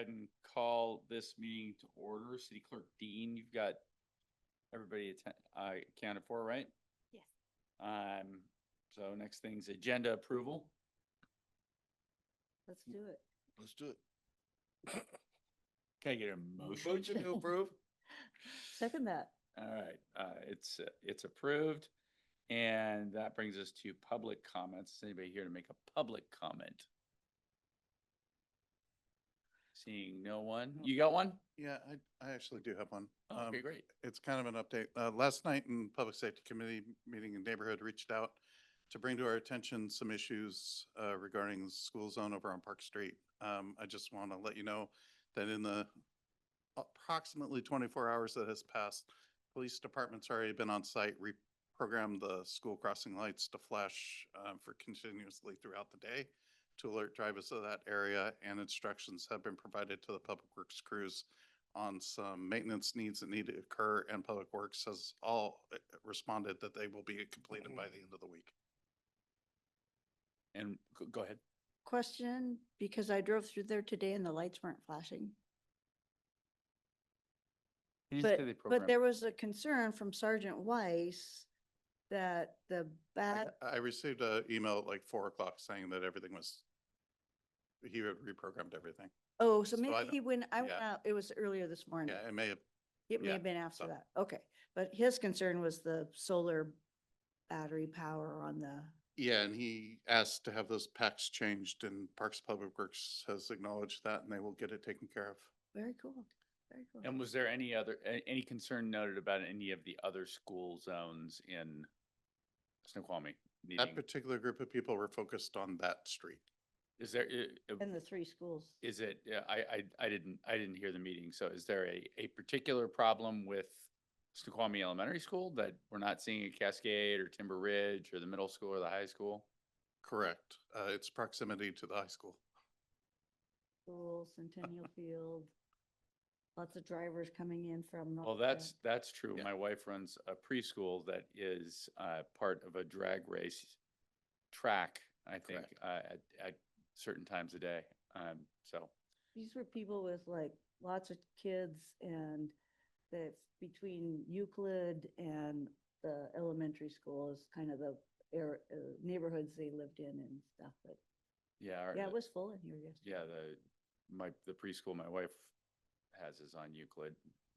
ahead and call this meeting to order. City Clerk Dean, you've got everybody accounted for, right? Yes. So next thing's agenda approval. Let's do it. Let's do it. Can I get a motion? Motion to approve. Second that. All right, it's approved. And that brings us to public comments. Is anybody here to make a public comment? Seeing no one. You got one? Yeah, I actually do have one. Oh, okay, great. It's kind of an update. Last night in Public Safety Committee meeting in neighborhood reached out to bring to our attention some issues regarding the school zone over on Park Street. I just want to let you know that in the approximately 24 hours that has passed, police department's already been on site, reprogrammed the school crossing lights to flash for continuously throughout the day to alert drivers of that area, and instructions have been provided to the Public Works crews on some maintenance needs that need to occur, and Public Works has all responded that they will be completed by the end of the week. And go ahead. Question, because I drove through there today and the lights weren't flashing. You just But, did the but program. there was a concern from Sergeant Weiss that the bat, I received an email at like 4 o'clock saying that everything was, he had reprogrammed everything. oh, so So I maybe don't- he went, I went yeah. out, it was earlier this morning. Yeah, it may have, It may yeah, have been after so- that. Okay. But his concern was the solar battery power on the, yeah, and he asked to have those packs changed, and Parks Public Works has acknowledged that, and they will get it taken care of. very cool. Very cool. And was there any concern noted about any of the other school zones in Snoqualmie? That particular group of people were focused on that street. Is there, And the three schools. is it, yeah, I didn't hear the meeting. So is there a particular problem with Snoqualmie Elementary School that we're not seeing at Cascade or Timber Ridge or the middle school or the high school? Correct. It's proximity to the high school. School, Centennial Field, lots of drivers coming in from. Well, North that's true. Yeah. My wife runs a preschool that is part of a drag race track, I think, at certain times a day. So, These were people with like lots of kids, and the, between Euclid and the elementary school is kind of the neighborhoods they lived in and stuff, but yeah. yeah, it was full in here yesterday. Yeah, the preschool my wife has is on Euclid,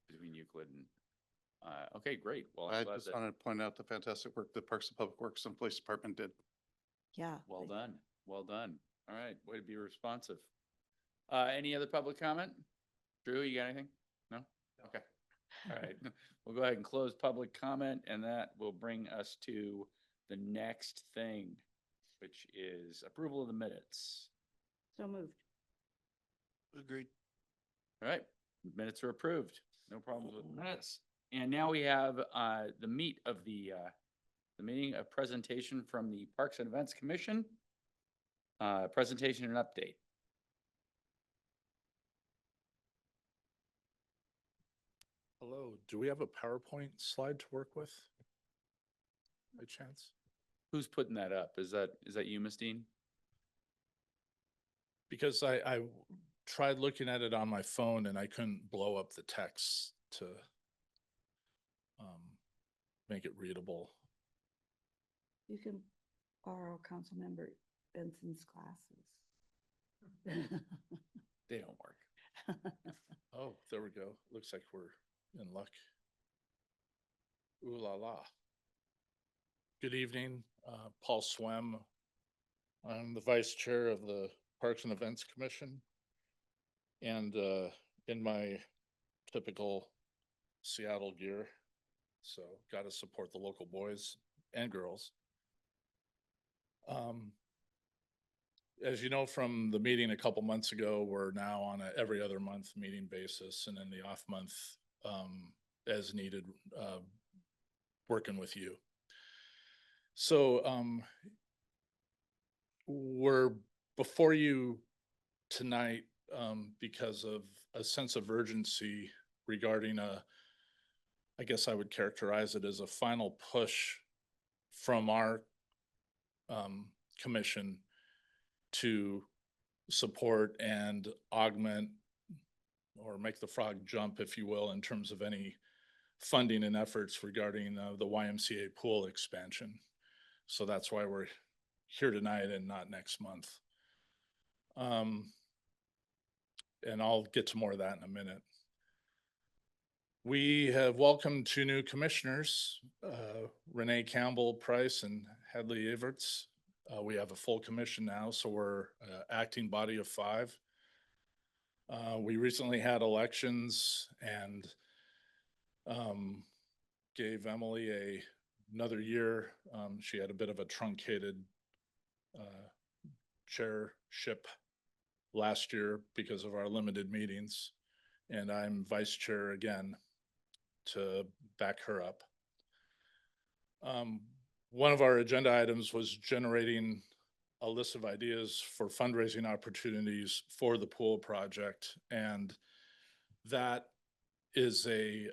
between Euclid and, okay, great. Well, I'm I glad just that, wanted to point out the fantastic work that Parks and Public Works and Police Department did. Yeah. well done, well done. All right, way to be responsive. Any other public comment? Drew, you got anything? No? Okay. All right, we'll go ahead and close public comment, and that will bring us to the next thing, which is approval of the minutes. So moved. Agreed. All right, minutes are approved. No problems with minutes. And now we have the meat of the meeting, a presentation from the Parks and Events Commission. Presentation and update. Hello, do we have a PowerPoint slide to work with? By chance? Who's putting that up? Is that you, Miss Dean? Because I tried looking at it on my phone and I couldn't blow up the text to make it readable. You can borrow Councilmember Benson's glasses. They don't work. Oh, there we go. Looks like we're in luck. Ooh la la. Good evening, Paul Swem. I'm the Vice Chair of the Parks and Events Commission. And in my typical Seattle gear, so got to support the local boys and girls. As you know from the meeting a couple months ago, we're now on a every other month meeting basis, and in the off month, as needed, working with you. So we're before you tonight because of a sense of urgency regarding I guess I would characterize it as a final push from our commission to support and augment or make the frog jump, if you will, in terms of any funding and efforts regarding the YMCA pool expansion. So that's why we're here tonight and not next month. And I'll get to more of that in a minute. We have welcomed two new commissioners, Renee Campbell Price and Hadley Everts. We have a full commission now, so we're acting body of 5. We recently had elections and gave Emily another year. She had a bit of a truncated chairship last year because of our limited meetings, and I'm vice chair again to back her up. One of our agenda items was generating a list of ideas for fundraising opportunities for the pool project, and that is a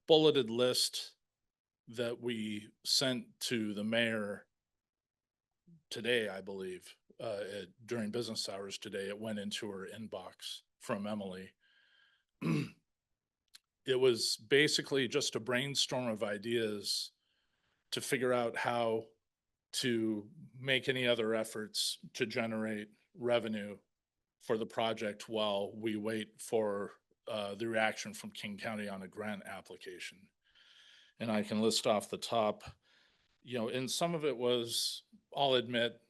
bulleted list that we sent to the mayor today, I believe, during business hours today. It went into her inbox from Emily. It was basically just a brainstorm of ideas to figure out how to make any other efforts to generate revenue for the project while we wait for the reaction from King County on a grant application. And I can list off the top, and some of it was, I'll admit,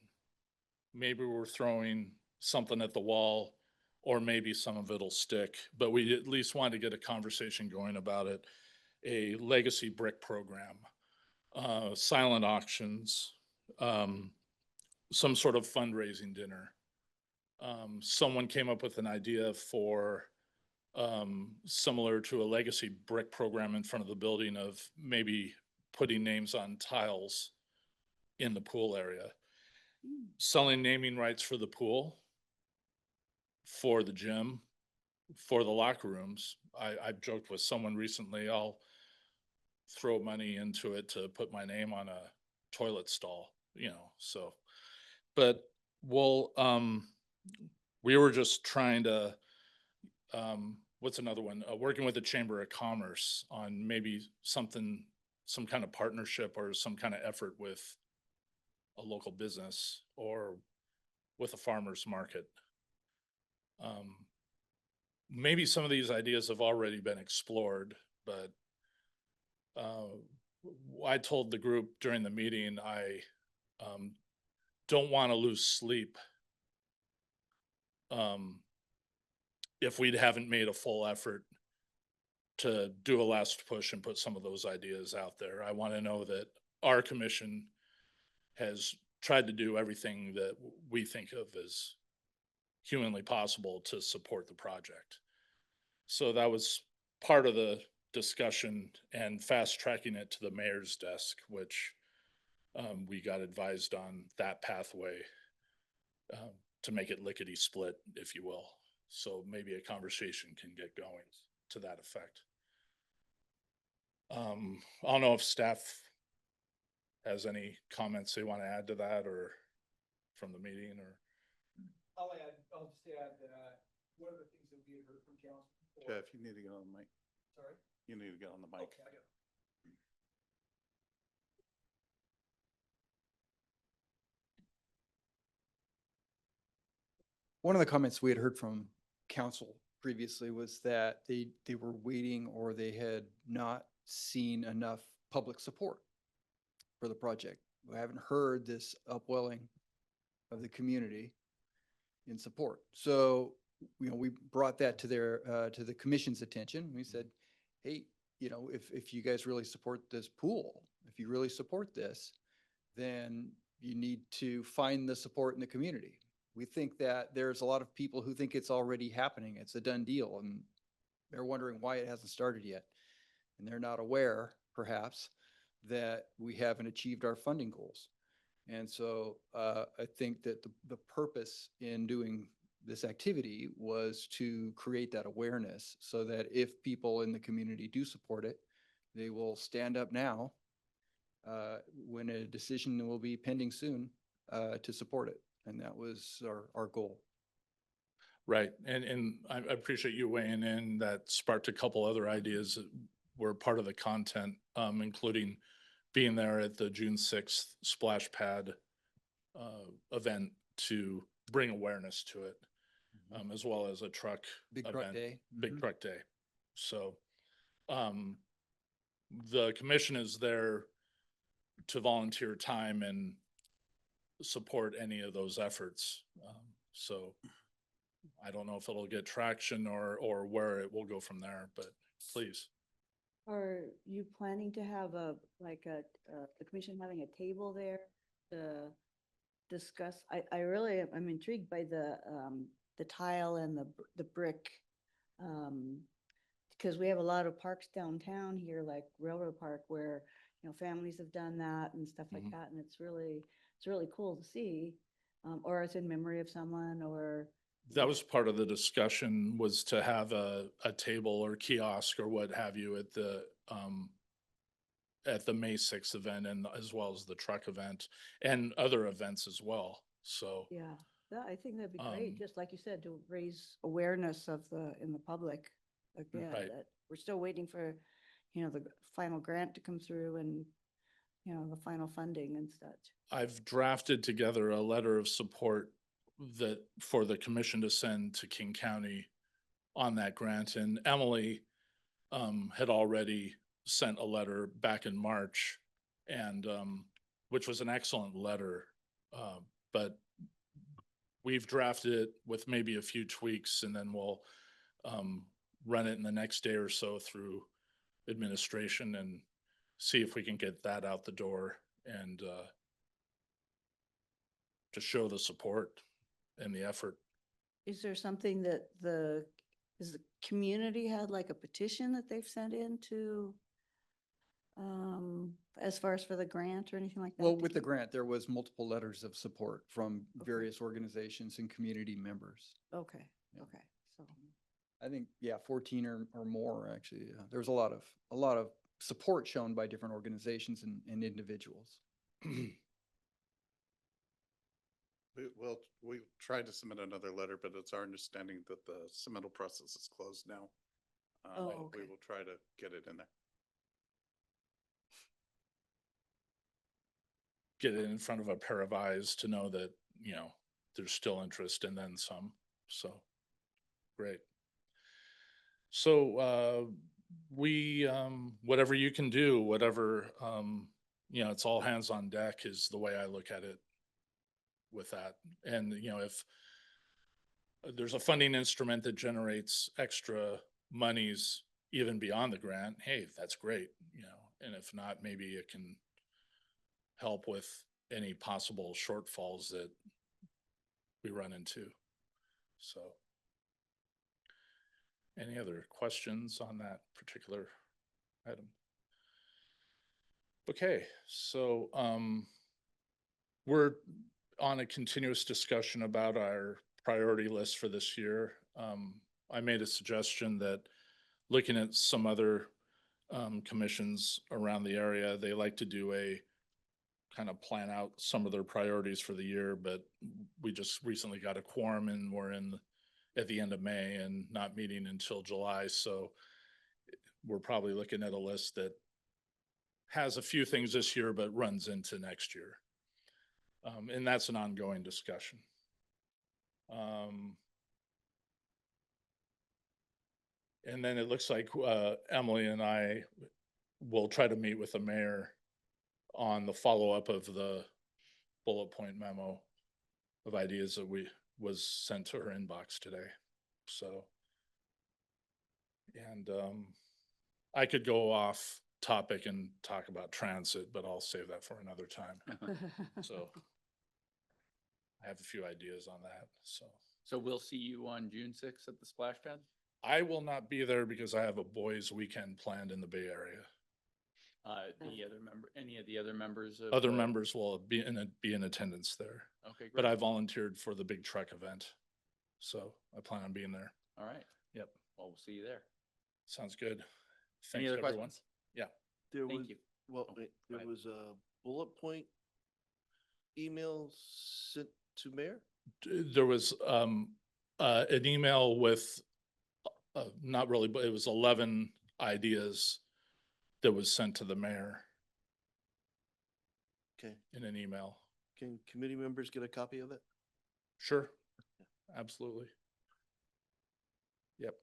maybe we're throwing something at the wall, or maybe some of it'll stick, but we at least wanted to get a conversation going about it. A legacy brick program, silent auctions, some sort of fundraising dinner. Someone came up with an idea for similar to a legacy brick program in front of the building, of maybe putting names on tiles in the pool area, selling naming rights for the pool, for the gym, for the locker rooms. I've joked with someone recently, I'll throw money into it to put my name on a toilet stall, so. But we were just trying to, what's another one? Working with the Chamber of Commerce on maybe some kind of partnership or some kind of effort with a local business or with a farmer's market. Maybe some of these ideas have already been explored, but I told the group during the meeting, I don't want to lose sleep if we haven't made a full effort to do a last push and put some of those ideas out there. I want to know that our commission has tried to do everything that we think of as humanly possible to support the project. So that was part of the discussion, and fast tracking it to the mayor's desk, which we got advised on that pathway to make it lickety split, if you will. So maybe a conversation can get going to that effect. I don't know if staff has any comments they want to add to that, or from the meeting, or. I'll just add that one of the things that we had heard from council before. Jeff, you need to get on the mic. Sorry? You need to get on the mic. Okay, I got it. One of the comments we had heard from council previously was that they were waiting, or they had not seen enough public support for the project. We haven't heard this upwelling of the community in support. So, we brought that to the commission's attention. We said, hey, if you guys really support this pool, if you really support this, then you need to find the support in the community. We think that there's a lot of people who think it's already happening. It's a done deal, and they're wondering why it hasn't started yet. And they're not aware, perhaps, that we haven't achieved our funding goals. And so I think that the purpose in doing this activity was to create that awareness, so that if people in the community do support it, they will stand up now when a decision will be pending soon to support it. And that was our goal. Right, and I appreciate you weighing in. That sparked a couple other ideas that were part of the content, including being there at the June 6th splash pad event to bring awareness to it, as well as a truck Big truck event, day. big Mhm. truck day. So, the commission is there to volunteer time and support any of those efforts. So I don't know if it'll get traction or where it will go from there, but please. Are you planning to have the commission having a table there to discuss? I'm intrigued by the tile and the brick. Because we have a lot of parks downtown here, like Railroad Park, where, families have done that and stuff like Mhm. that. And it's really cool to see. Or it's in memory of someone or. That was part of the discussion, was to have a table or kiosk or what have you at the May 6th event, and as well as the truck event and other events as well. So, Yeah, I think that'd be Um, great, just like you said, to raise awareness in the public. Again, Right. that we're still waiting for, the final grant to come through and, the final funding and such. I've drafted together a letter of support that for the commission to send to King County on that grant. And Emily had already sent a letter back in March, and which was an excellent letter. But we've drafted it with maybe a few tweaks, and then we'll run it in the next day or so through administration and see if we can get that out the door and to show the support and the effort. Is there something that has the community had like a petition that they've sent in to, as far as for the grant or anything like that? Well, to with the keep- grant, there was multiple letters of support from Okay. various organizations and community members. Okay, Yeah. okay, so. I think, yeah, 14 or more, actually. There was a lot of support shown by different organizations and individuals. We tried to submit another letter, but it's our understanding that the submittal process is closed now. Oh, We okay. will try to get it in there. Get it in front of a pair of eyes to know that, there's still interest and then some. So, great. So, whatever you can do, whatever, it's all hands on deck is the way I look at it with that. And, if there's a funding instrument that generates extra monies even beyond the grant, hey, that's great, and if not, maybe it can help with any possible shortfalls that we run into. So, any other questions on that particular item? Okay, so we're on a continuous discussion about our priority list for this year. I made a suggestion that looking at some other commissions around the area, they like to do a kind of plan out some of their priorities for the year, but we just recently got a quorum and we're at the end of May and not meeting until July. So we're probably looking at a list that has a few things this year, but runs into next year. And that's an ongoing discussion. And then it looks like Emily and I will try to meet with the mayor on the follow-up of the bullet point memo of ideas that was sent to her inbox today. So, and I could go off topic and talk about transit, but I'll save that for another time. So I have a few ideas on that. So we'll see you on June 6th at the splash pad? I will not be there because I have a boys' weekend planned in the Bay Area. Any of the other members of? Other members will be in attendance there, Okay, but great. I volunteered for the big truck event. So I plan on being there. All right. Yep. Well, we'll see you there. Sounds good. Any Thanks, other everyone. questions? There Thank was, you. well, Oh, wait, go there ahead. was a bullet point email sent to mayor? There was An email with, not really, but it was 11 ideas that was sent to the mayor Okay, in an email. can committee members get a copy of it? Sure, absolutely. Yep.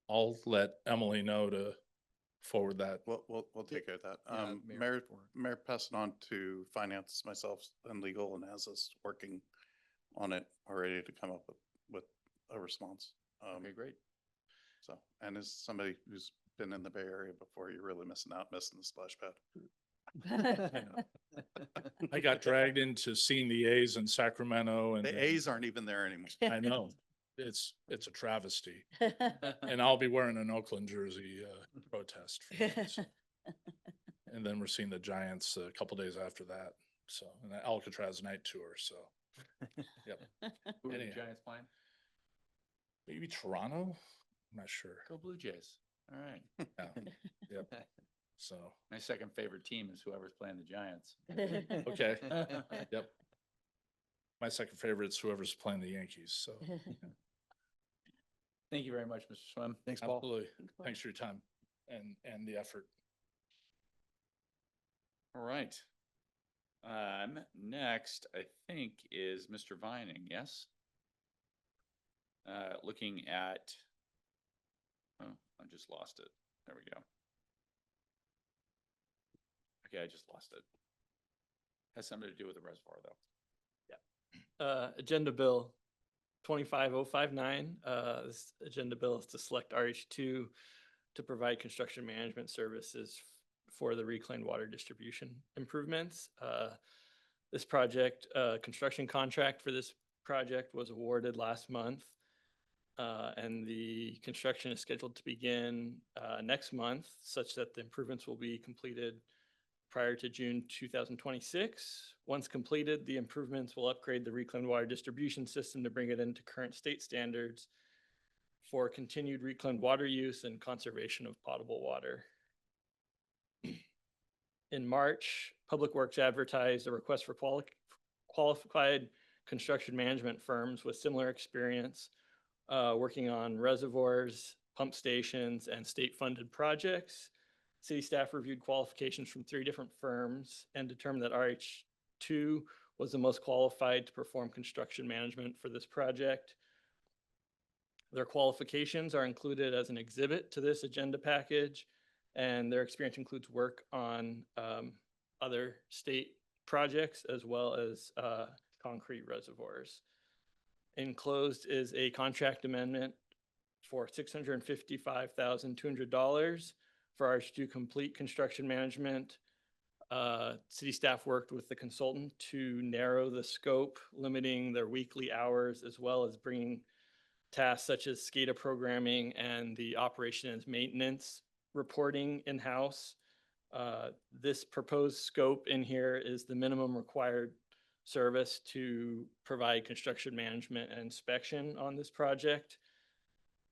I'll let Emily know to forward that. We'll take care of that. Yeah, Mayor Mayor, report. Mayor passed it on to finance, myself and legal, and has us working on it already to come up with a response. Okay, great. So, and as somebody who's been in the Bay Area before, you're really missing the splash pad. I got dragged into seeing the A's in Sacramento and. The A's aren't even there anymore. I know, it's a travesty. And I'll be wearing an Oakland jersey, protest. for that, so. And then we're seeing the Giants a couple days after that. So, and the Alcatraz night tour. So, yep. Who are the Anyhow. Giants playing? Maybe Toronto? I'm not sure. Go Blue Jays. All right. Yeah. Yep. So, My second favorite team is whoever's playing the Giants. okay. Yep. My second favorite is whoever's playing the Yankees. So, Thank you very much, Mr. Swim. Thanks, Paul. absolutely. Thanks for your time and the effort. All right. Next, I think, is Mr. Vining, yes? Looking at, oh, I just lost it. There we go. Okay, I just lost it. Has something to do with the reservoir, though. Agenda Bill 25059. This agenda bill is to select RH2 to provide construction management services for the reclaimed water distribution improvements. This project, construction contract for this project was awarded last month. And the construction is scheduled to begin next month, such that the improvements will be completed prior to June 2026. Once completed, the improvements will upgrade the reclaimed water distribution system to bring it into current state standards for continued reclaimed water use and conservation of potable water. In March, Public Works advertised a request for qualified construction management firms with similar experience working on reservoirs, pump stations, and state-funded projects. City staff reviewed qualifications from 3 different firms and determined that RH2 was the most qualified to perform construction management for this project. Their qualifications are included as an exhibit to this agenda package, and their experience includes work on other state projects as well as concrete reservoirs. Enclosed is a contract amendment for $655,200 for ours to complete construction management. City staff worked with the consultant to narrow the scope, limiting their weekly hours, as well as bringing tasks such as SCADA programming and the operation and maintenance reporting in-house. This proposed scope in here is the minimum required service to provide construction management and inspection on this project.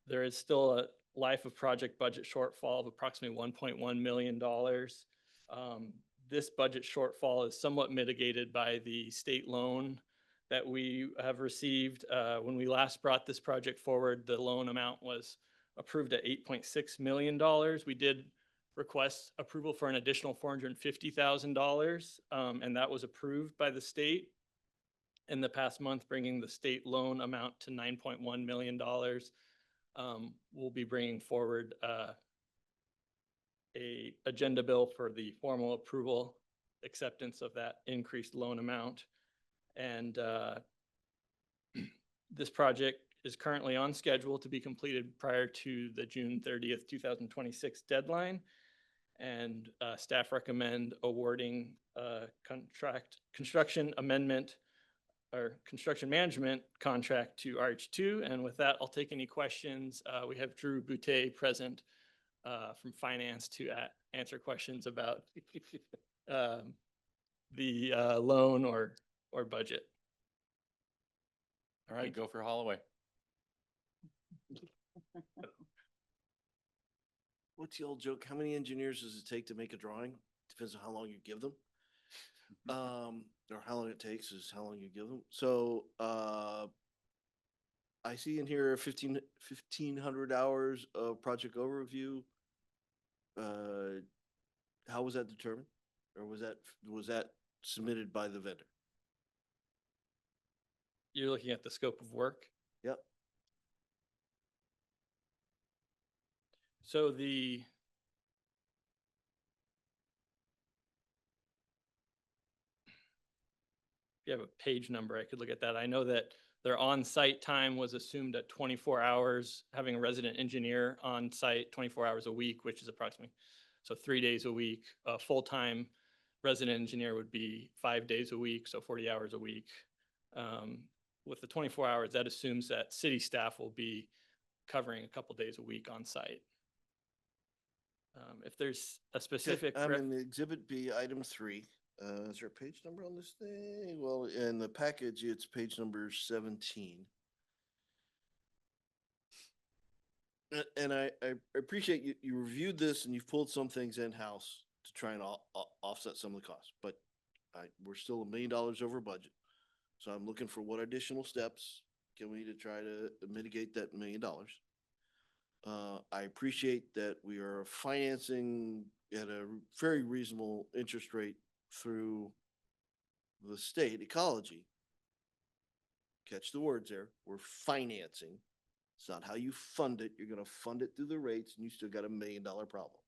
There is still a life of project budget shortfall of approximately $1.1 million. This budget shortfall is somewhat mitigated by the state loan that we have received. When we last brought this project forward, the loan amount was approved at $8.6 million. We did request approval for an additional $450,000, and that was approved by the state in the past month, bringing the state loan amount to $9.1 million. We'll be bringing forward a agenda bill for the formal approval, acceptance of that increased loan amount. And this project is currently on schedule to be completed prior to the June 30th, 2026 deadline. And staff recommend awarding construction amendment or construction management contract to RH2. And with that, I'll take any questions. We have Drew Boutte present from finance to answer questions about the loan or budget. All right, go for Holloway. What's the old joke? How many engineers does it take to make a drawing? Depends on how long you give them. Or how long it takes is how long you give them. So, I see in here 1,500 hours of project overview. How was that determined? Or was that submitted by the vendor? You're looking at the scope of work. Yep. So the, if you have a page number, I could look at that. I know that their on-site time was assumed at 24 hours, having a resident engineer on site 24 hours a week, which is approximately, so 3 days a week. A full-time resident engineer would be 5 days a week, so 40 hours a week. With the 24 hours, that assumes that city staff will be covering a couple days a week on site. If there's a specific, I'm in the Exhibit B, item 3. Is there a page number on this thing? Well, in the package, it's page number 17. And I appreciate you reviewed this and you've pulled some things in-house to try and offset some of the costs, but we're still $1 million over budget. So I'm looking for what additional steps can we to try to mitigate that $1 million. I appreciate that we are financing at a very reasonable interest rate through the state ecology. Catch the words there. We're financing. It's not how you fund it. You're going to fund it through the rates and you still got $1 million problem.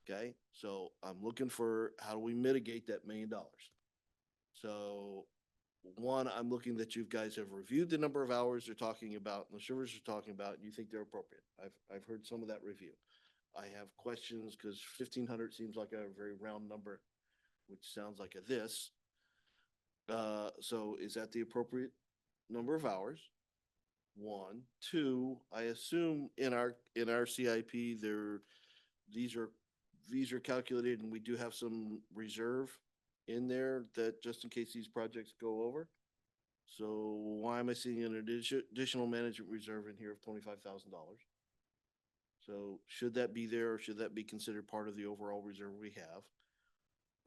Okay. So I'm looking for how do we mitigate that $1 million? So one, I'm looking that you guys have reviewed the number of hours they're talking about and the servers are talking about, and you think they're appropriate. I've heard some of that review. I have questions because 1,500 seems like a very round number, which sounds like a this. So is that the appropriate number of hours? One, two, I assume in our CIP these are calculated and we do have some reserve in there that just in case these projects go over. So why am I seeing an additional management reserve in here of $25,000? So should that be there or should that be considered part of the overall reserve we have?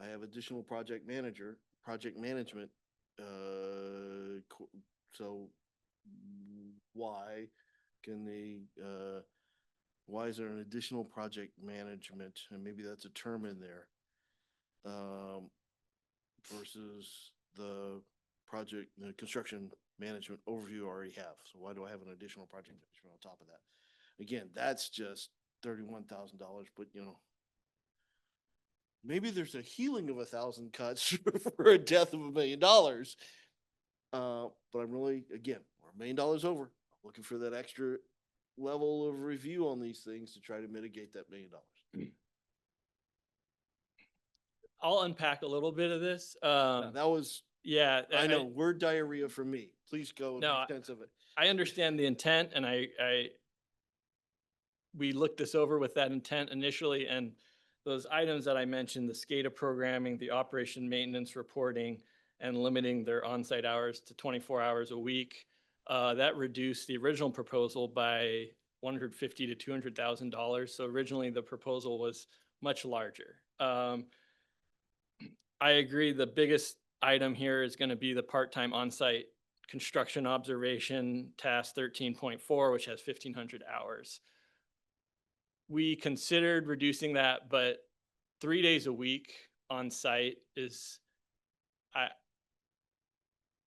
I have additional project management. So why why is there an additional project management? And maybe that's a term in there. Versus the construction management overview I already have. So why do I have an additional project management on top of that? Again, that's just $31,000, but maybe there's a healing of 1,000 cuts for a death of $1 million. But I'm really, again, we're $1 million over. I'm looking for that extra level of review on these things to try to mitigate that $1 million. I'll unpack a little bit of this. That was, Yeah. I know, word diarrhea for me. Please go No, make sense of it. I understand the intent and we looked this over with that intent initially, and those items that I mentioned, the SCADA programming, the operation maintenance reporting, and limiting their on-site hours to 24 hours a week, that reduced the original proposal by $150,000 to $200,000. So originally the proposal was much larger. I agree. The biggest item here is going to be the part-time on-site construction observation task 13.4, which has 1,500 hours. We considered reducing that, but 3 days a week on site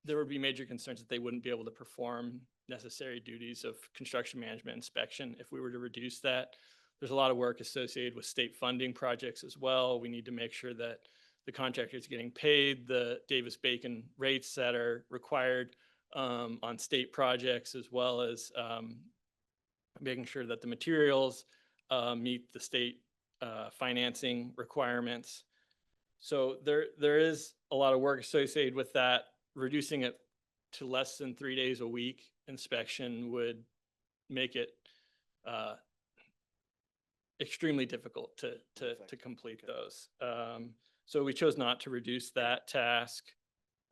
there would be major concerns that they wouldn't be able to perform necessary duties of construction management inspection if we were to reduce that. There's a lot of work associated with state funding projects as well. We need to make sure that the contractor is getting paid the Davis-Bacon rates that are required on state projects, as well as making sure that the materials meet the state financing requirements. So there is a lot of work associated with that. Reducing it to less than 3 days a week inspection would make it extremely difficult to complete those. So we chose not to reduce that task.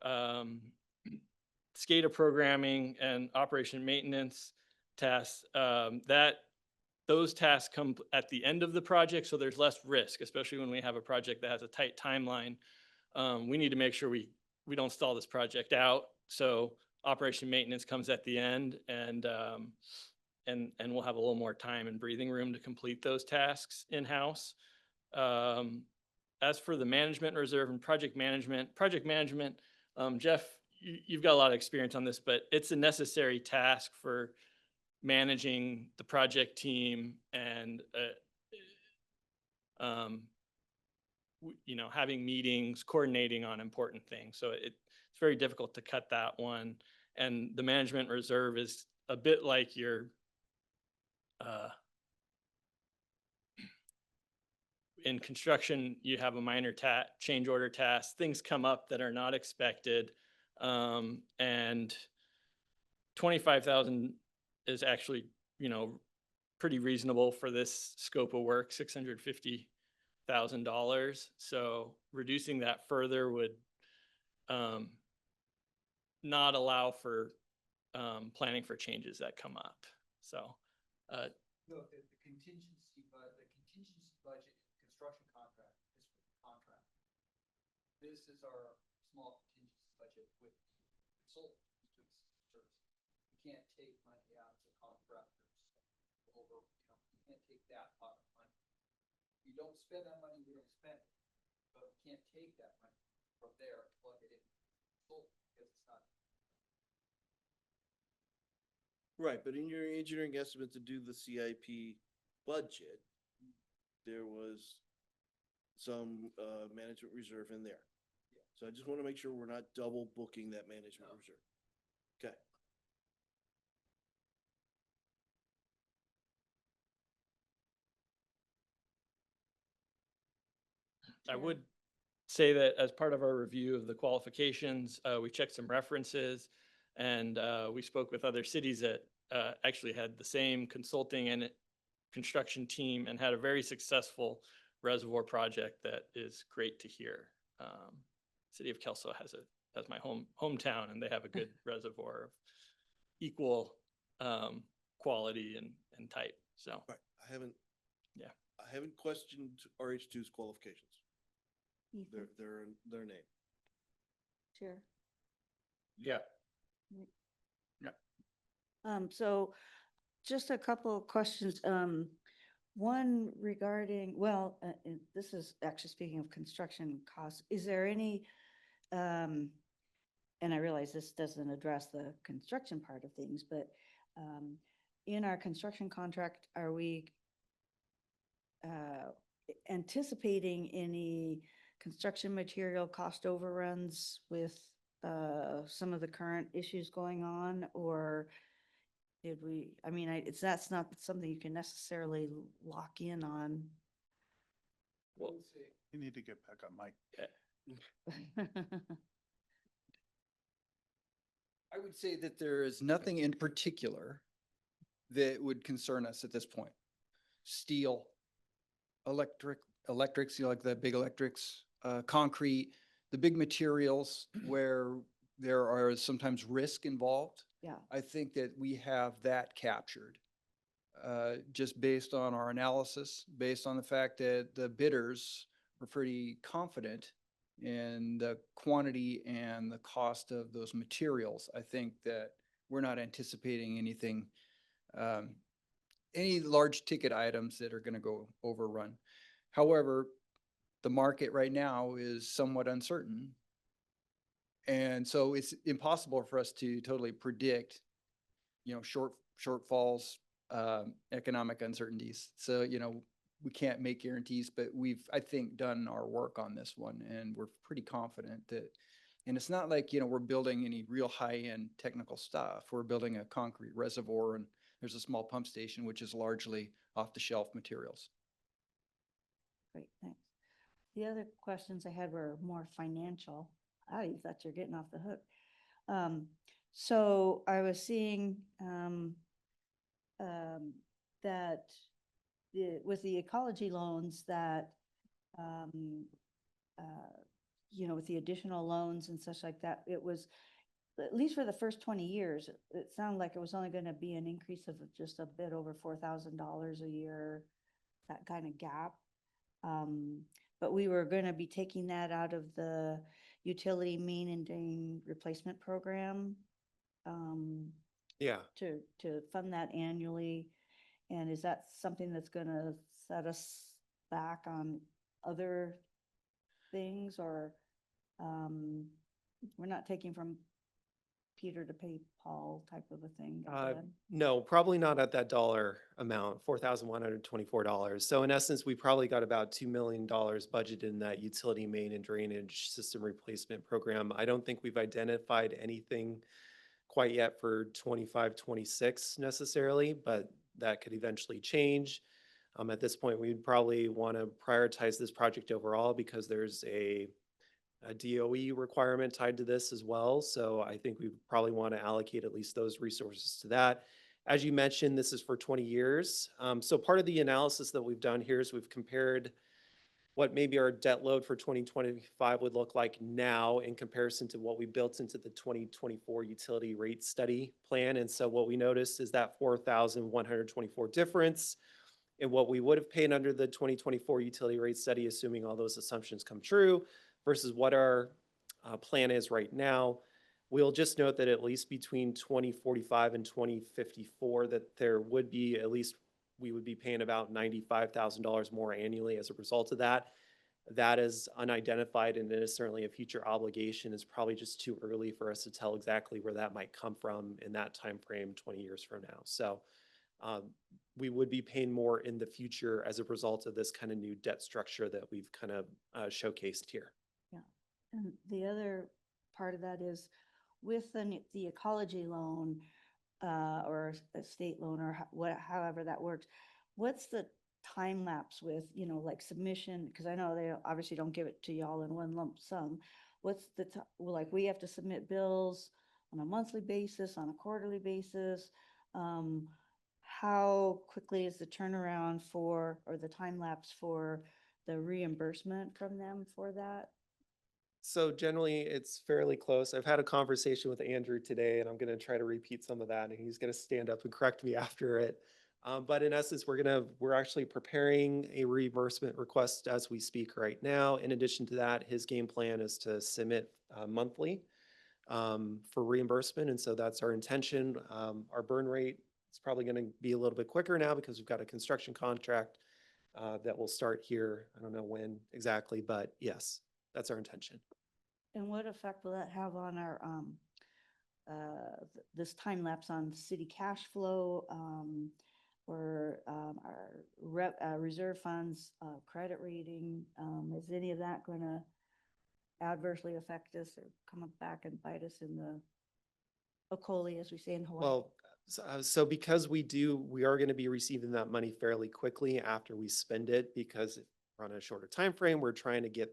SCADA programming and operation maintenance tasks, those tasks come at the end of the project, so there's less risk, especially when we have a project that has a tight timeline. We need to make sure we don't stall this project out. So operation maintenance comes at the end, and we'll have a little more time and breathing room to complete those tasks in-house. As for the management reserve and project management, Jeff, you've got a lot of experience on this, but it's a necessary task for managing the project team and, having meetings, coordinating on important things. So it's very difficult to cut that one. And the management reserve is a bit like your, in construction, you have a minor change order task, things come up that are not expected. And 25,000 is actually, pretty reasonable for this scope of work, $650,000. So reducing that further would not allow for planning for changes that come up. So No, the contingency budget in construction contract is for the contract. This is our small contingency budget with consultants doing service. We can't take money out to contractors over, we can't take that pot of money. If you don't spend that money, we don't spend it. But we can't take that money from there and plug it in. Because it's not. Right, but in your engineering estimate to do the CIP budget, there was some management reserve in there. So I just want to make sure we're not double booking that management reserve. Okay. I would say that as part of our review of the qualifications, we checked some references, and we spoke with other cities that actually had the same consulting and construction team and had a very successful reservoir project that is great to hear. City of Kelso has my hometown, and they have a good reservoir of equal quality and type. So Right. Yeah. I haven't questioned RH2's qualifications. Ethan, Their name. Chair. Yeah. So just a couple of questions. One regarding, and this is actually speaking of construction costs, is there any, and I realize this doesn't address the construction part of things, but in our construction contract, are we anticipating any construction material cost overruns with some of the current issues going on, or did we, that's not something you can necessarily lock in on. Well, You need to get back on mic. I would say that there is nothing in particular that would concern us at this point. Steel, electrics, like the big electrics, concrete, the big materials where there are sometimes risk involved. Yeah, I think that we have that captured. Just based on our analysis, based on the fact that the bidders were pretty confident in the quantity and the cost of those materials. I think that we're not anticipating anything, any large ticket items that are going to go overrun. However, the market right now is somewhat uncertain. And so it's impossible for us to totally predict, shortfalls, economic uncertainties. So, we can't make guarantees, but we've, I think, done our work on this one, and we're pretty confident that, and it's not like, we're building any real high-end technical stuff. We're building a concrete reservoir, and there's a small pump station, which is largely off-the-shelf materials. great, thanks. The other questions I had were more financial. I thought you're getting off the hook. So I was seeing that with the ecology loans that, with the additional loans and such like that, it was, at least for the first 20 years, it sounded like it was only going to be an increase of just a bit over $4,000 a year, that kind of gap. But we were going to be taking that out of the utility main and drain replacement program. Yeah. to fund that annually? And is that something that's gonna set us back on other things, or, we're not taking from Peter to pay Paul type of a thing? again? No, probably not at that dollar amount, $4,124. So in essence, we probably got about $2 million budgeted in that utility main and drainage system replacement program. I don't think we've identified anything quite yet for 25, 26 necessarily, but that could eventually change. At this point, we'd probably want to prioritize this project overall because there's a DOE requirement tied to this as well. So I think we probably want to allocate at least those resources to that. As you mentioned, this is for 20 years. So part of the analysis that we've done here is we've compared what maybe our debt load for 2025 would look like now in comparison to what we built into the 2024 utility rate study plan. And so what we noticed is that 4,124 difference in what we would have paid under the 2024 utility rate study, assuming all those assumptions come true, versus what our plan is right now. We'll just note that at least between 2045 and 2054, that there would be at least, we would be paying about $95,000 more annually as a result of that. That is unidentified and it is certainly a future obligation. It's probably just too early for us to tell exactly where that might come from in that time frame 20 years from now. So we would be paying more in the future as a result of this kind of new debt structure that we've kind of showcased here. Yeah, and the other part of that is with the ecology loan, or a state loan, or however that works, what's the time lapse with, like submission? Because I know they obviously don't give it to y'all in one lump sum. What's well, like, we have to submit bills on a monthly basis, on a quarterly basis? How quickly is the turnaround for, or the time lapse for the reimbursement from them for that? So generally, it's fairly close. I've had a conversation with Andrew today, and I'm going to try to repeat some of that, and he's going to stand up and correct me after it. But in essence, we're actually preparing a reimbursement request as we speak right now. In addition to that, his game plan is to submit monthly for reimbursement, and so that's our intention. Our burn rate is probably going to be a little bit quicker now because we've got a construction contract that will start here. I don't know when exactly, but yes, that's our intention. And what effect will that have on our, this time lapse on city cash flow, or our reserve funds, credit rating? Is any of that going to adversely affect us or come back and bite us in the Ocoli, as we say in Hawaii? Well, so because we are going to be receiving that money fairly quickly after we spend it, because we're on a shorter time frame, we're trying to get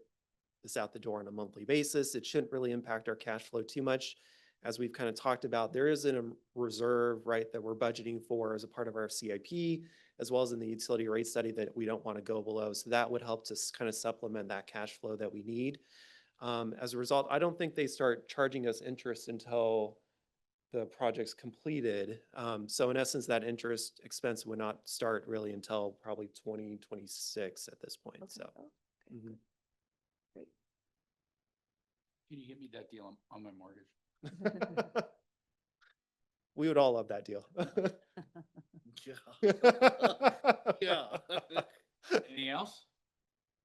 this out the door on a monthly basis. It shouldn't really impact our cash flow too much. As we've kind of talked about, there is a reserve, right, that we're budgeting for as a part of our CIP, as well as in the utility rate study that we don't want to go below. So that would help to kind of supplement that cash flow that we need. As a result, I don't think they start charging us interest until the project's completed. So in essence, that interest expense would not start really until probably 2026 at this point. Okay. So. Oh, okay, Mhm. great. Can you get me that deal on my mortgage? We would all love that deal. Yeah. Yeah. Anything else?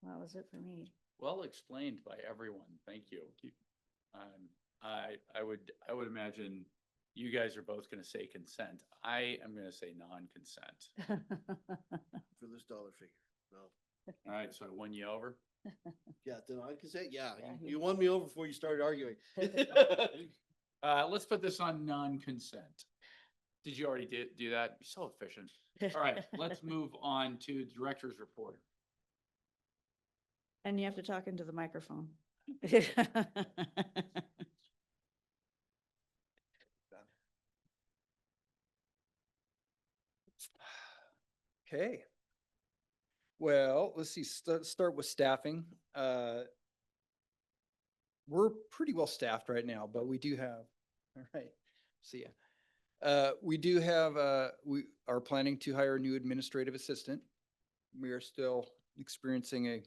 That was it for me. Well explained by everyone. Thank you. I would imagine you guys are both going to say consent. I am going to say non-consent. For this dollar figure. No. All right, so I won you over. Yeah, then I can say, yeah, Yeah, you won me over before you started arguing. Let's put this on non-consent. Did you already do that? You're so efficient. All right, let's move on to director's report. And you have to talk into the microphone. Okay. Well, let's see, start with staffing. We're pretty well staffed right now, but we do have, all right, see ya. We do have, we are planning to hire a new administrative assistant. We are still experiencing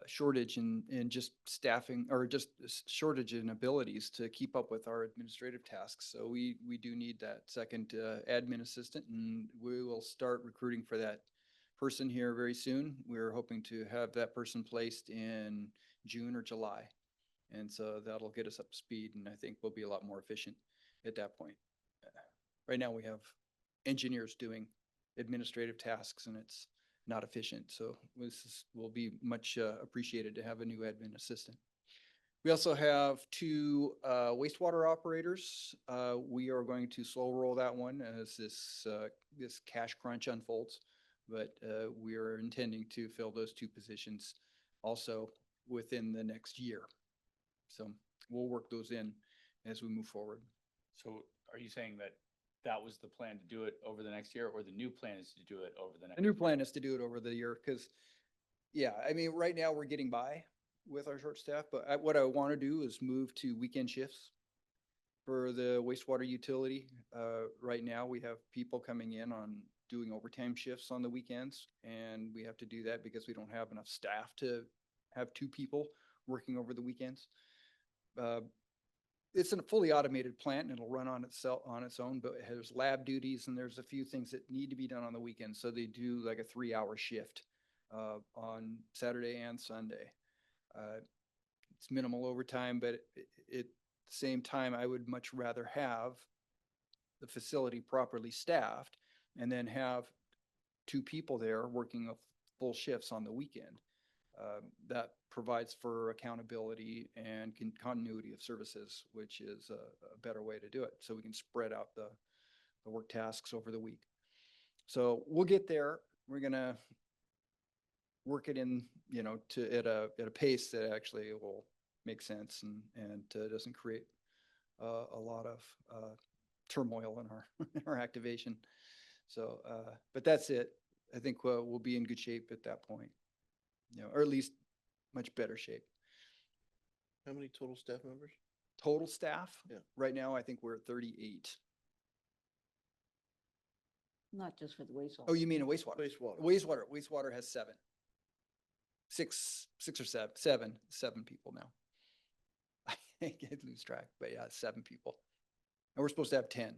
shortage in just staffing or just shortage in abilities to keep up with our administrative tasks. So we do need that second admin assistant, and we will start recruiting for that person here very soon. We're hoping to have that person placed in June or July. And so that'll get us up to speed, and I think we'll be a lot more efficient at that point. Right now, we have engineers doing administrative tasks, and it's not efficient. So will be much appreciated to have a new admin assistant. We also have two wastewater operators. We are going to slow roll that one as this cash crunch unfolds, but we are intending to fill those two positions also within the next year. So we'll work those in as we move forward. So are you saying that that was the plan to do it over the next year, or the new plan is to do it over the next? The new plan is to do it over the year because, yeah, I mean, right now we're getting by with our short staff, but what I want to do is move to weekend shifts for the wastewater utility. Right now, we have people coming in on doing overtime shifts on the weekends, and we have to do that because we don't have enough staff to have two people working over the weekends. It's a fully automated plant and it'll run on itself on its own, but it has lab duties and there's a few things that need to be done on the weekend. So they do like a 3-hour shift on Saturday and Sunday. It's minimal overtime, but at the same time, I would much rather have the facility properly staffed and then have two people there working full shifts on the weekend. That provides for accountability and continuity of services, which is a better way to do it. So we can spread out the work tasks over the week. So we'll get there. We're gonna work it in, at a pace that actually will make sense and doesn't create a lot of turmoil in our activation. So, but that's it. I think we'll be in good shape at that point. Or at least much better shape. How many total staff members? Total staff? Yeah. Right now, I think we're at 38. Not just for the wastewater. Oh, you mean a wastewater? Wastewater. Wastewater has six or seven people now. I can't lose track, but yeah, 7 people. And we're supposed to have 10,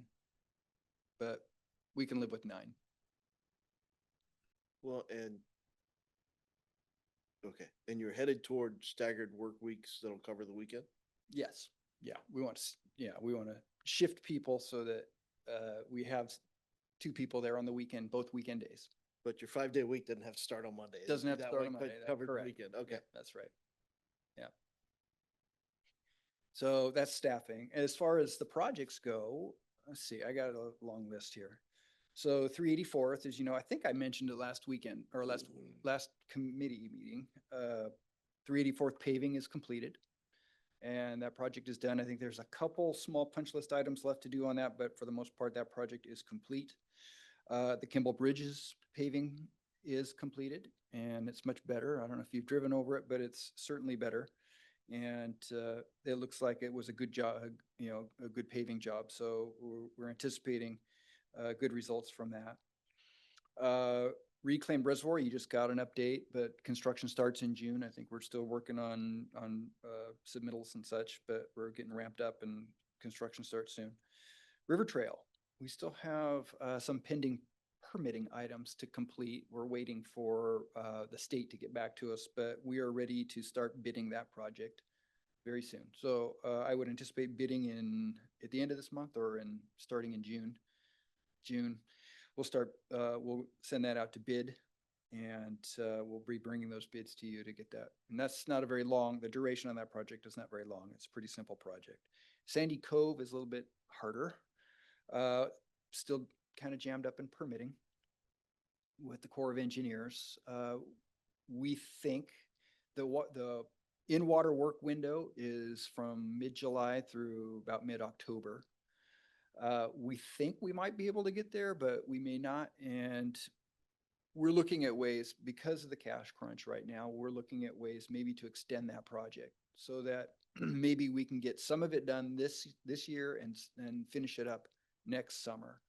but we can live with 9. Well, okay, and you're headed toward staggered work weeks that'll cover the weekend? Yes, yeah, we want to shift people so that we have 2 people there on the weekend, both weekend days. But your 5-day week doesn't have to start on Monday. Doesn't have to That start way on it Monday, that's Covered the correct. weekend, okay. Yeah, that's right. Yeah. So that's staffing. As far as the projects go, let's see, I got a long list here. So 384th, as you know, I think I mentioned it last weekend or last committee meeting. 384th paving is completed and that project is done. I think there's a couple small punch list items left to do on that, but for the most part, that project is complete. The Kimball Bridges paving is completed and it's much better. I don't know if you've driven over it, but it's certainly better. And it looks like it was a good job, a good paving job. So we're anticipating good results from that. Reclaimed Reservoir, you just got an update, but construction starts in June. I think we're still working on submittals and such, but we're getting ramped up and construction starts soon. River Trail, we still have some pending permitting items to complete. We're waiting for the state to get back to us, but we are ready to start bidding that project very soon. So I would anticipate bidding at the end of this month or starting in June. We'll send that out to bid and we'll be bringing those bids to you to get that. And that's not the duration on that project is not very long. It's a pretty simple project. Sandy Cove is a little bit harder. Still kind of jammed up in permitting with the Corps of Engineers. We think the in-water work window is from mid-July through about mid-October. We think we might be able to get there, but we may not. And we're looking at ways, because of the cash crunch right now, we're looking at ways maybe to extend that project so that maybe we can get some of it done this year and finish it up next summer.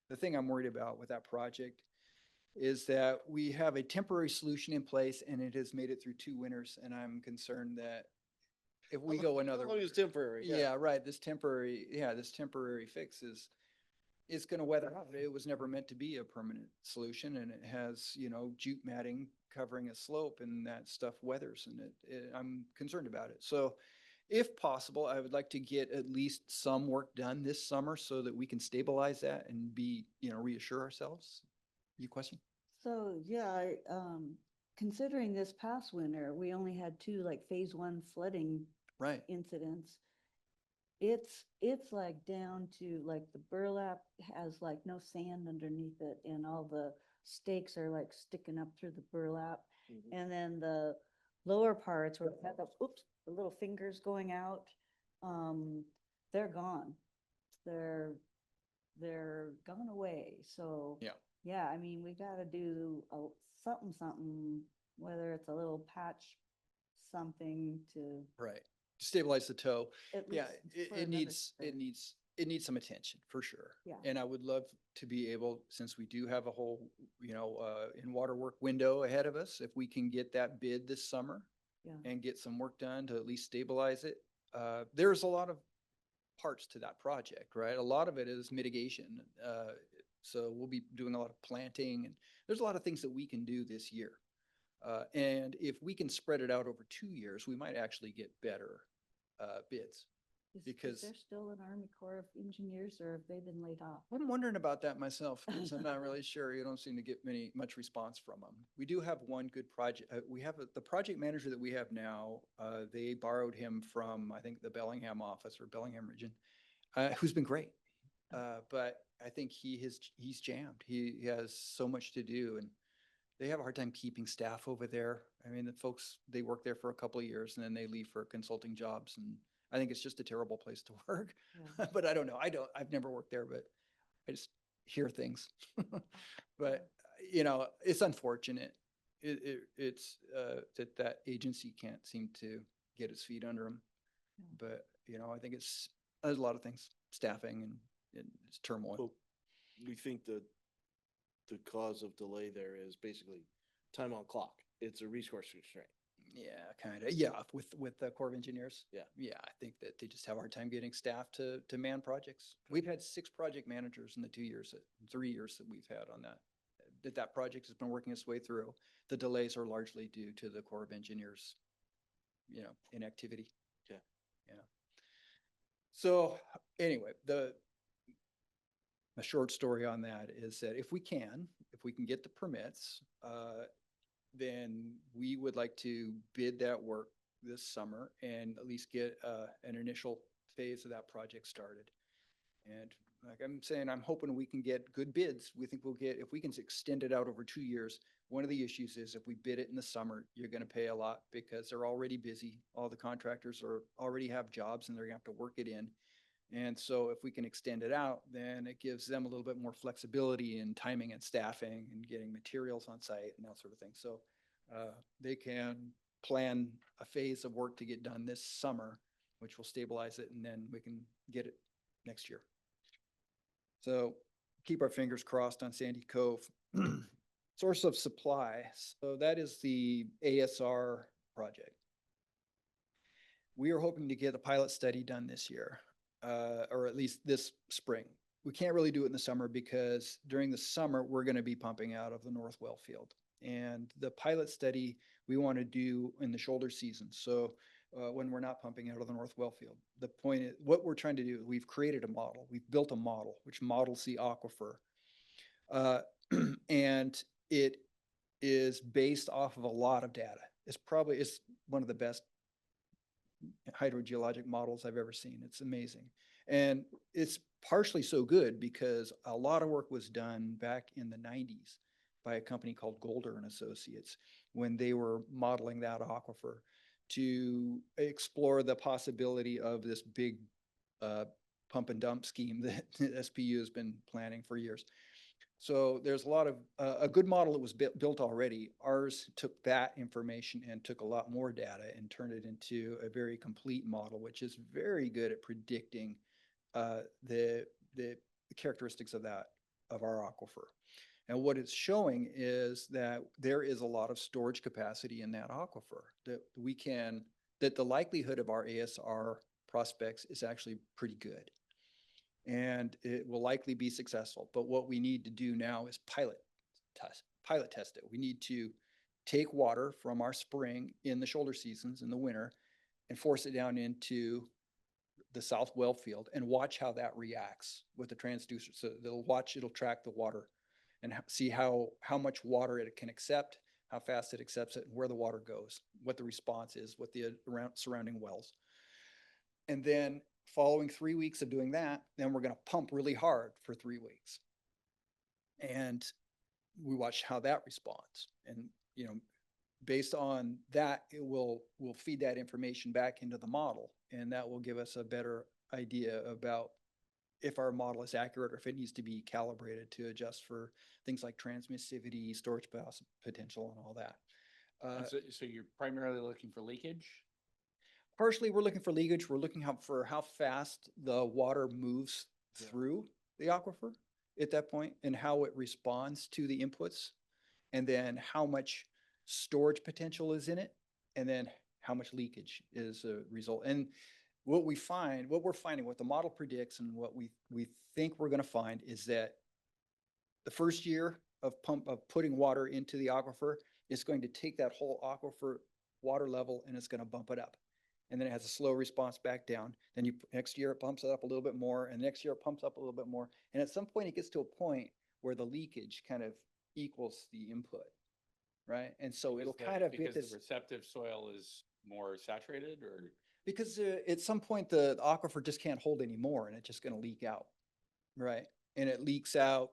The thing I'm worried about with that project is that we have a temporary solution in place and it has made it through 2 winters. And I'm concerned that if we go another. How long is temporary? Yeah, right. This temporary fix is going to weather out. It was never meant to be a permanent solution, and it has, jute matting covering a slope, and that stuff weathers, and I'm concerned about it. So if possible, I would like to get at least some work done this summer so that we can stabilize that and reassure ourselves. You question? So, yeah, considering this past winter, we only had 2 like phase 1 flooding Right. incidents. It's like down to like the burlap has like no sand underneath it and all the stakes are like sticking up through the burlap. Mhm. And then the lower parts where it had the little fingers going out, they're gone. They're gone away. So Yeah. yeah, I mean, we gotta do something, whether it's a little patch, something to Right. Stabilize the toe. at Yeah, least for it another needs, spring. it needs some attention for sure. Yeah. And I would love to be able, since we do have a whole, in water work window ahead of us, if we can get that bid this summer Yeah. and get some work done to at least stabilize it. There's a lot of parts to that project, right? A lot of it is mitigation. So we'll be doing a lot of planting and there's a lot of things that we can do this year. And if we can spread it out over 2 years, we might actually get better bids. Is there because- still an Army Corps of Engineers or have they been laid off? I'm wondering about that myself because I'm not really sure. You don't seem to get much response from them. We do have one good project. We have the project manager that we have now. They borrowed him from, I think, the Bellingham office or Bellingham region, who's been great. But I think he's jammed. He has so much to do and they have a hard time keeping staff over there. I mean, the folks, they work there for a couple of years and then they leave for consulting jobs. And I think it's just a terrible place to work. Yeah. But I don't know. I've never worked there, but I just hear things. But, it's unfortunate. It's that agency can't seem to get its feet under them. Yeah. But, I think there's a lot of things, staffing and it's turmoil. Well, we think the cause of delay there is basically time on clock. It's a resource constraint. Yeah, kind of. Yeah, with the Corps of Engineers. Yeah. Yeah, I think that they just have a hard time getting staff to man projects. We've had 6 project managers in the 3 years that we've had on that project has been working its way through. The delays are largely due to the Corps of Engineers, inactivity. Yeah. Yeah. So anyway, the short story on that is that if we can get the permits, then we would like to bid that work this summer and at least get an initial phase of that project started. And like I'm saying, I'm hoping we can get good bids. We think if we can extend it out over 2 years, one of the issues is if we bid it in the summer, you're going to pay a lot because they're already busy. All the contractors already have jobs and they're going to have to work it in. And so if we can extend it out, then it gives them a little bit more flexibility in timing and staffing and getting materials on site and that sort of thing. So they can plan a phase of work to get done this summer, which will stabilize it, and then we can get it next year. So keep our fingers crossed on Sandy Cove. Source of supply. So that is the ASR project. We are hoping to get a pilot study done this year. Or at least this spring. We can't really do it in the summer because during the summer, we're going to be pumping out of the North Well field. And the pilot study we want to do in the shoulder season. So when we're not pumping out of the North Well field. The point is, what we're trying to do, we've created a model. We've built a model which models the aquifer. And it is based off of a lot of data. It's one of the best hydrogeologic models I've ever seen. It's amazing. And it's partially so good because a lot of work was done back in the 90s by a company called Golder and Associates when they were modeling that aquifer to explore the possibility of this big pump and dump scheme that SPU has been planning for years. So there's a lot of, a good model that was built already. Ours took that information and took a lot more data and turned it into a very complete model, which is very good at predicting the characteristics of our aquifer. And what it's showing is that there is a lot of storage capacity in that aquifer that the likelihood of our ASR prospects is actually pretty good. And it will likely be successful. But what we need to do now is pilot test it. We need to take water from our spring in the shoulder seasons in the winter and force it down into the south well field and watch how that reacts with the transducer. So it'll track the water and see how much water it can accept, how fast it accepts it, and where the water goes, what the response is with the surrounding wells. And then following 3 weeks of doing that, then we're going to pump really hard for 3 weeks. And we watch how that responds. And, based on that, we'll feed that information back into the model, and that will give us a better idea about if our model is accurate or if it needs to be calibrated to adjust for things like transmissivity, storage potential, and all that. So you're primarily looking for leakage? Partially, we're looking for leakage. We're looking for how fast the water moves through the aquifer at that point and how it responds to the inputs, and then how much storage potential is in it, and then how much leakage is a result. And what we're finding, what the model predicts and what we think we're going to find is that the first year of putting water into the aquifer is going to take that whole aquifer water level and it's going to bump it up. And then it has a slow response back down. Then next year it pumps it up a little bit more, and next year it pumps up a little bit more. And at some point it gets to a point where the leakage kind of equals the input, right? And so it'll kind of get because this, the receptive soil is more saturated, or? because at some point the aquifer just can't hold anymore and it's just going to leak out, right? And it leaks out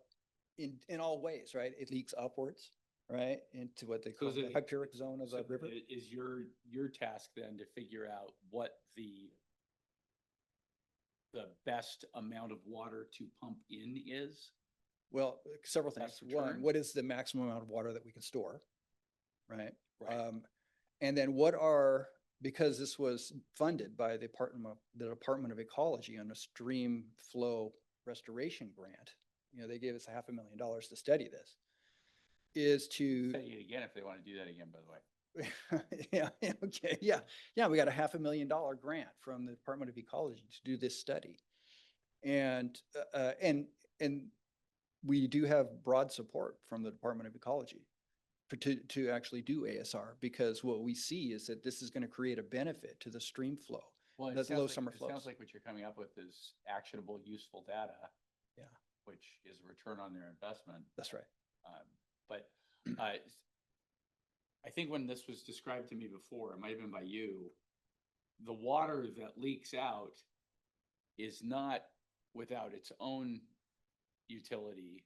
in all ways, right? It leaks upwards, right, into what they So call is the it- hyperic zone of the So river. Is your task then to figure out what the best amount of water to pump in is? Well, several things. Best One, return? what is the maximum amount of water that we can store, right? Right. And then because this was funded by the Department of Ecology on a stream flow restoration grant, they gave us $500,000 to study this, is to, Say it again if they want to do that again, by the way. yeah, okay, yeah, we got a $500,000 grant from the Department of Ecology to do this study. And we do have broad support from the Department of Ecology to actually do ASR, because what we see is that this is going to create a benefit to the stream flow. Well, it That's sounds low like- summer it flows. sounds like what you're coming up with is actionable, useful data. Yeah. Which is a return on their investment. That's right. But I think when this was described to me before, it might have been by you, the water that leaks out is not without its own utility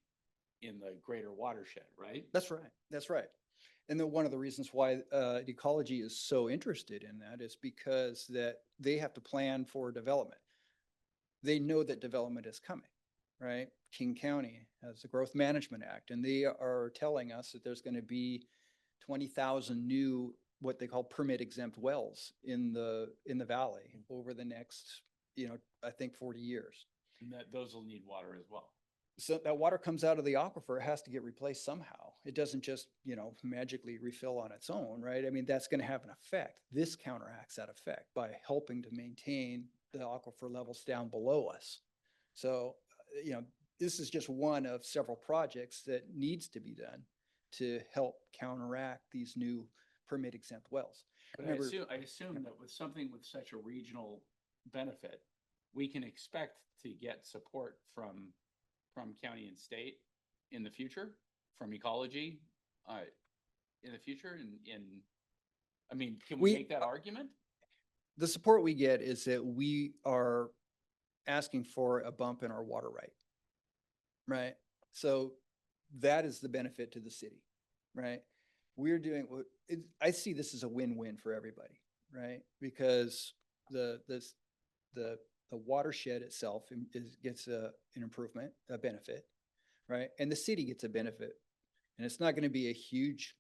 in the greater watershed, right? That's right. That's right. And then one of the reasons why ecology is so interested in that is because that they have to plan for development. They know that development is coming, right? King County has the Growth Management Act, and they are telling us that there's going to be 20,000 new, what they call permit exempt wells in the valley over the next, I think 40 years. And that those will need water as well. So that water comes out of the aquifer, it has to get replaced somehow. It doesn't just, magically refill on its own, right? I mean, that's going to have an effect. This counteracts that effect by helping to maintain the aquifer levels down below us. So, this is just one of several projects that needs to be done to help counteract these new permit exempt wells. But Remember- I assume that with something with such a regional benefit, we can expect to get support from county and state in the future, from ecology, in the future, can we We- make that argument? The support we get is that we are asking for a bump in our water right? So that is the benefit to the city, right? I see this as a win-win for everybody, right? Because the watershed itself gets an improvement, a benefit, right? And the city gets a benefit. And it's not going to be a huge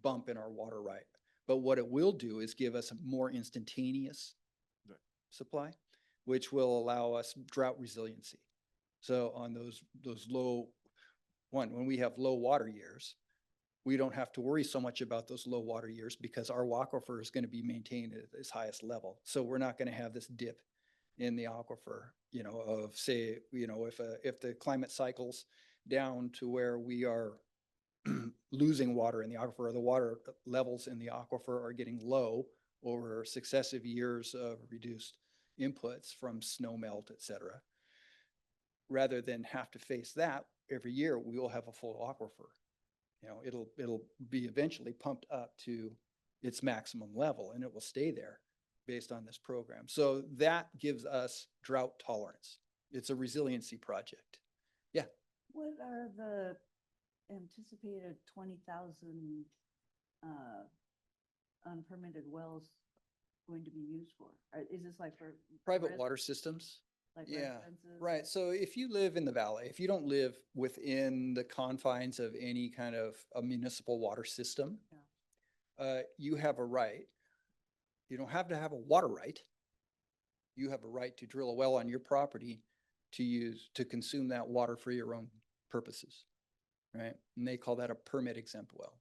bump in our water right. But what it will do is give us a more instantaneous supply, which will allow us drought resiliency. So on those low when we have low water years, we don't have to worry so much about those low water years because our aquifer is going to be maintained at its highest level. So we're not going to have this dip in the aquifer, of say, if the climate cycles down to where we are losing water in the aquifer, or the water levels in the aquifer are getting low over successive years of reduced inputs from snow melt, et cetera. Rather than have to face that every year, we will have a full aquifer. It'll be eventually pumped up to its maximum level, and it will stay there based on this program. So that gives us drought tolerance. It's a resiliency project. Yeah. What are the anticipated 20,000 unpermitted wells going to be used for? Is this like for Private res- water systems. like Yeah, residences? right. So if you live in the valley, if you don't live within the confines of any kind of a municipal water system, you have a right. You don't have to have a water right. You have a right to drill a well on your property to consume that water for your own purposes, right? And they call that a permit exempt well.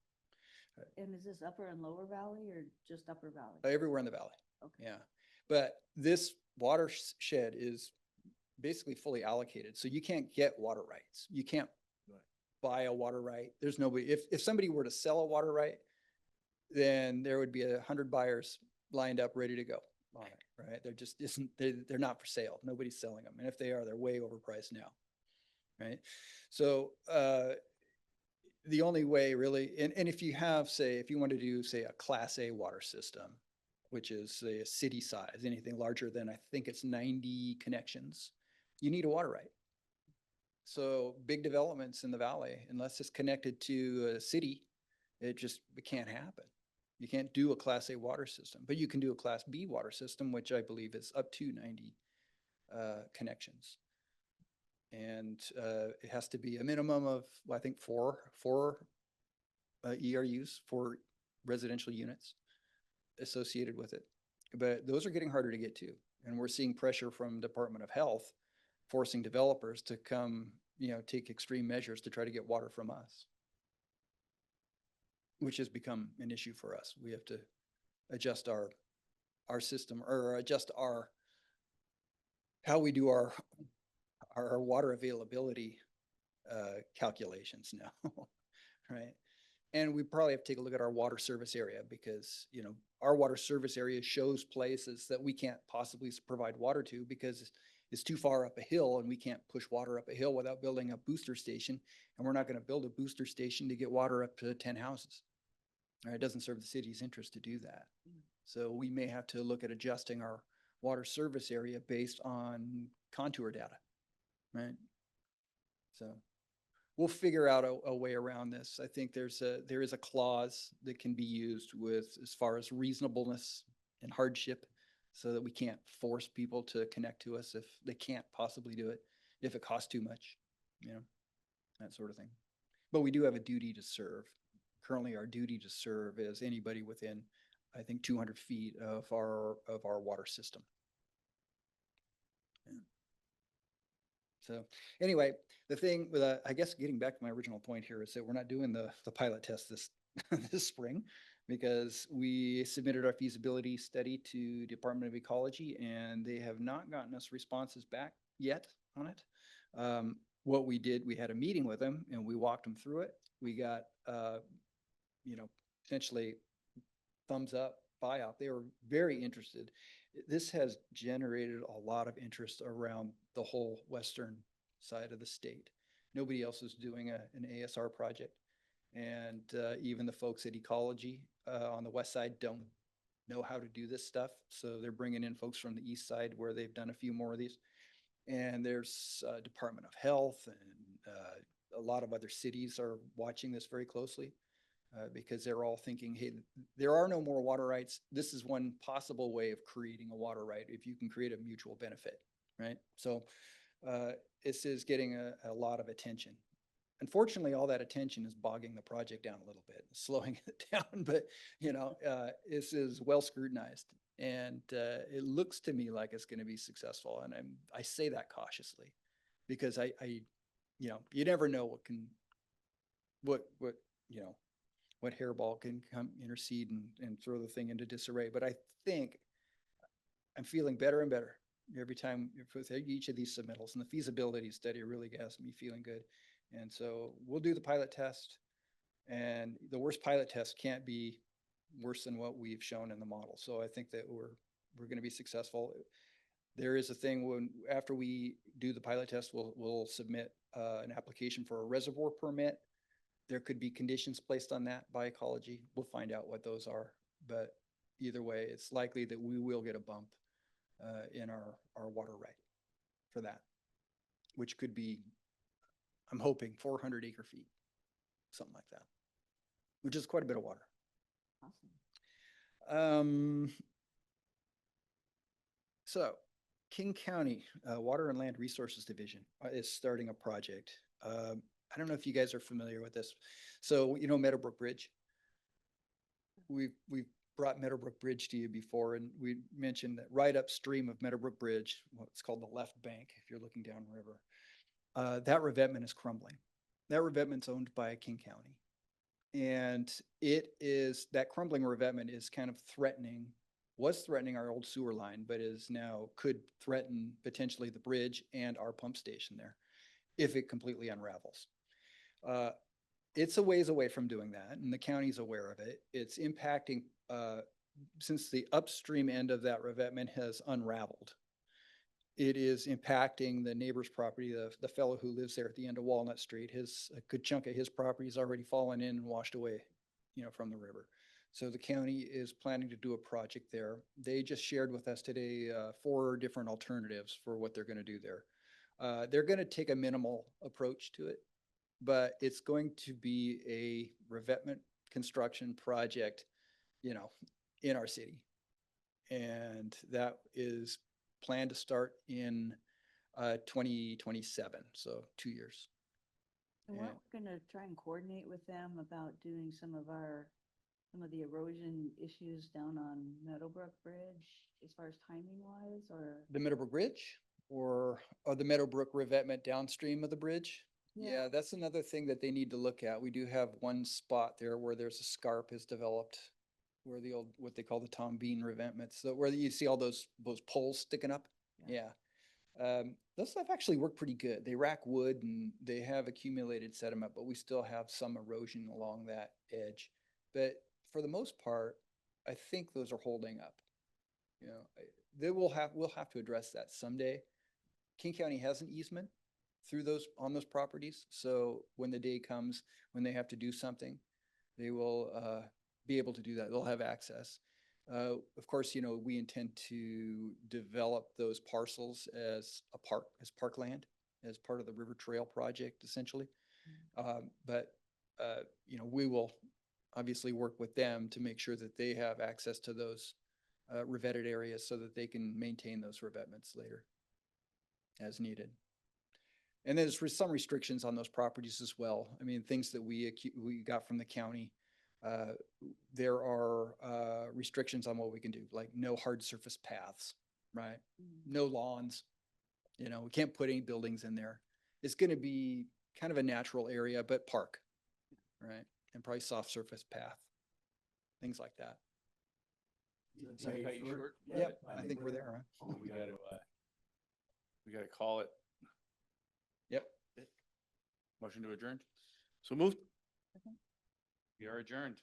And is this Upper and Lower Valley or just Upper Valley? Everywhere in the valley. Okay. Yeah. But this watershed is basically fully allocated. So you can't get water rights. You can't buy a water right. There's nobody, if somebody were to sell a water right, then there would be 100 buyers lined up, ready to go on it, right? There just isn't, they're not for sale. Nobody's selling them. And if they are, they're way overpriced now, right? So the only way really, and if you have, say, if you want to do, say, a Class A water system, which is say a city size, anything larger than, I think it's 90 connections, you need a water right. So big developments in the valley, unless it's connected to a city, it can't happen. You can't do a Class A water system, but you can do a Class B water system, which I believe is up to 90 connections. And it has to be a minimum of, I think, four ERUs, 4 residential units associated with it. But those are getting harder to get to. And we're seeing pressure from Department of Health forcing developers to come, take extreme measures to try to get water from us, which has become an issue for us. We have to adjust our system, or adjust how we do our water availability calculations now, right? And we probably have to take a look at our water service area, because, our water service area shows places that we can't possibly provide water to because it's too far up a hill, and we can't push water up a hill without building a booster station. And we're not going to build a booster station to get water up to 10 houses. It doesn't serve the city's interest to do that. So we may have to look at adjusting our water service area based on contour data, right? So we'll figure out a way around this. I think there is a clause that can be used with, as far as reasonableness and hardship, so that we can't force people to connect to us if they can't possibly do it, if it costs too much, that sort of thing. But we do have a duty to serve. Currently, our duty to serve is anybody within, I think, 200 feet of our water system. Yeah. So anyway, the thing with, I guess, getting back to my original point here, is that we're not doing the pilot test this this spring, because we submitted our feasibility study to Department of Ecology, and they have not gotten us responses back yet on it. What we did, we had a meeting with them and we walked them through it. We got, essentially thumbs up, buyout. They were very interested. This has generated a lot of interest around the whole western side of the state. Nobody else is doing an ASR project. And even the folks at Ecology on the west side don't know how to do this stuff. So they're bringing in folks from the east side, where they've done a few more of these. And there's Department of Health, and a lot of other cities are watching this very closely, because they're all thinking, hey, there are no more water rights. This is one possible way of creating a water right, if you can create a mutual benefit, right? So this is getting a lot of attention. Unfortunately, all that attention is bogging the project down a little bit, slowing it down, but this is well scrutinized, and it looks to me like it's going to be successful. And I say that cautiously, because you never know what can what, you know, what hairball can come intercede and throw the thing into disarray. But I think I'm feeling better and better every time with each of these submittals, and the feasibility study really has me feeling good. And so we'll do the pilot test, and the worst pilot test can't be worse than what we've shown in the model. So I think that we're going to be successful. There is a thing when, after we do the pilot test, we'll submit an application for a reservoir permit. There could be conditions placed on that by ecology. We'll find out what those are. But either way, it's likely that we will get a bump in our water right for that, which could be, I'm hoping, 400 acre feet, something like that, which is quite a bit of water. Awesome. So King County Water and Land Resources Division is starting a project. I don't know if you guys are familiar with this. So, you know, Meadowbrook Bridge. We've brought Meadowbrook Bridge to you before, and we mentioned that right upstream of Meadowbrook Bridge, what's called the left bank, if you're looking down river, that revetment is crumbling. That revetment's owned by King County. And that crumbling revetment is kind of was threatening our old sewer line, but is now could threaten potentially the bridge and our pump station there if it completely unravels. It's a ways away from doing that, and the county's aware of it. It's impacting, since the upstream end of that revetment has unraveled, it is impacting the neighbor's property, the fellow who lives there at the end of Walnut Street. A good chunk of his property has already fallen in and washed away, you know, from the river. So the county is planning to do a project there. They just shared with us today 4 different alternatives for what they're going to do there. They're going to take a minimal approach to it, but it's going to be a revetment construction project, you know, in our city. And that is planned to start in 2027, so 2 years. And we're gonna try and coordinate with them about doing some of the erosion issues down on Meadowbrook Bridge as far as timing wise, or? The Meadowbrook Bridge or the Meadowbrook revetment downstream of the bridge? Yeah, that's another thing that they need to look at. We do have one spot there where there's a scarp is developed, where the old, what they call the Tom Bean revetments, so where you see all those poles sticking up. Yeah. Those stuff actually work pretty good. They rack wood and they have accumulated sediment, but we still have some erosion along that edge. But for the most part, I think those are holding up. You know, we'll have to address that someday. King County has an easement through on those properties. So when the day comes, when they have to do something, they will be able to do that. They'll have access. Of course, you know, we intend to develop those parcels as parkland, as part of the River Trail project, essentially. But you know, we will obviously work with them to make sure that they have access to those revetted areas so that they can maintain those revetments later as needed. And there's some restrictions on those properties as well. I mean, things that we got from the county. There are restrictions on what we can do, like no hard surface paths, right? No lawns. You know, we can't put any buildings in there. It's going to be kind of a natural area, but park, right? And probably soft surface path, things like that. So I cut you short? Yep, I think we're there, huh? We gotta call it. Yep. Motion to adjourn. So moved. We are adjourned.